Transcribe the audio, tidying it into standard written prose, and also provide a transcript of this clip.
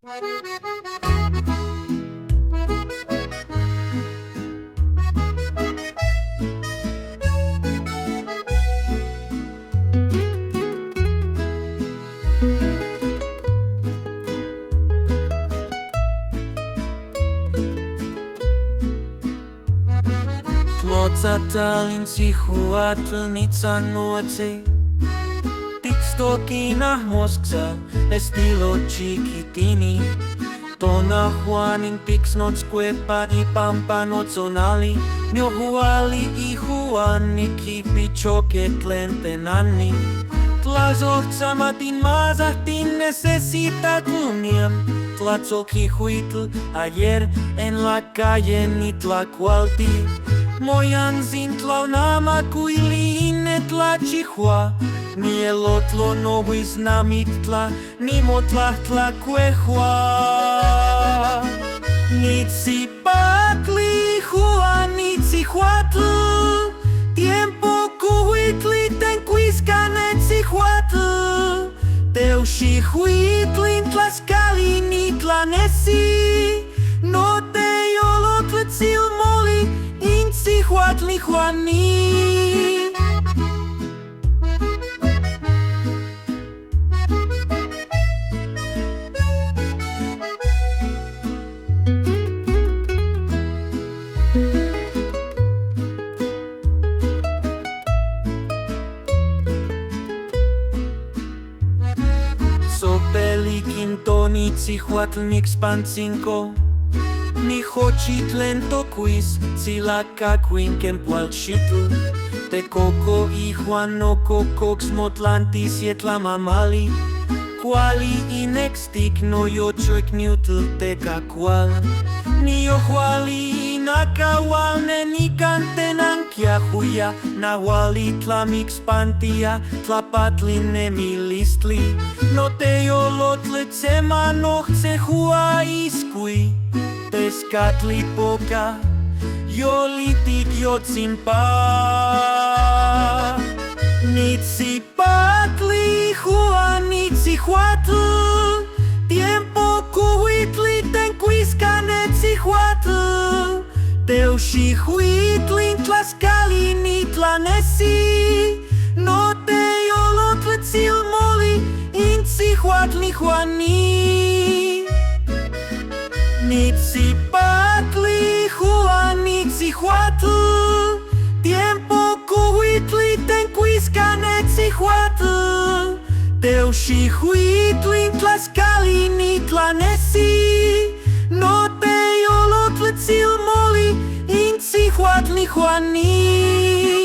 Tlācatl in Cihuatl nitzanoce Tixtok in ahmozcal estilo chiquitini Tonahuan in ticnotzcuepa ipampa notzonalli Niyohualli ihuan niquihpitchoque tlen tenanmi Tlazohcamati mázahtin necessitatl niem Tlacualchihuitl ayer en la calle nitlacualti Moyanzintlal namacuili inetlachihuatl Nielotlo nobis namitla nimotla tlacuehua Nitzipatl ihuan Cihuatl Tiempo cuhuitli tenquiscanet Cihuatl Teuxihuitl in Tlaxcali nitlanesi No te yolotlatzilmoli in Cihuatl ihuani Toni Cihuatl nixpancinco Nijochi tlen toquis Tlācatl Tlacualchihuitl Tecoco ihuan no cocoxmotlantis yetlamamali Cuali inextic no yochoicniutl tecacual Niyohualli inacawal nican tenanquiahuya Nahualli tlamixpantia tlapatlin nemilistli No te yolotletzema nochtehua iscui Tezcatli poca yolitic yotzinpa Nitzipatli ihuan Cihuatl Tiempo cuhuitli tenquiscanet Cihuatl Teuxihuitl in Tlaxcali nitlanesi No te yolotlatzilmoli in Cihuatl ihuani Nitzipatli ihuan Cihuatl Tiempo cuhuitli tenquiscanet Cihuatl Teuxihuitl in Tlaxcali nitlanesi No te yolotlatzilmoli in Cihuatl ihuani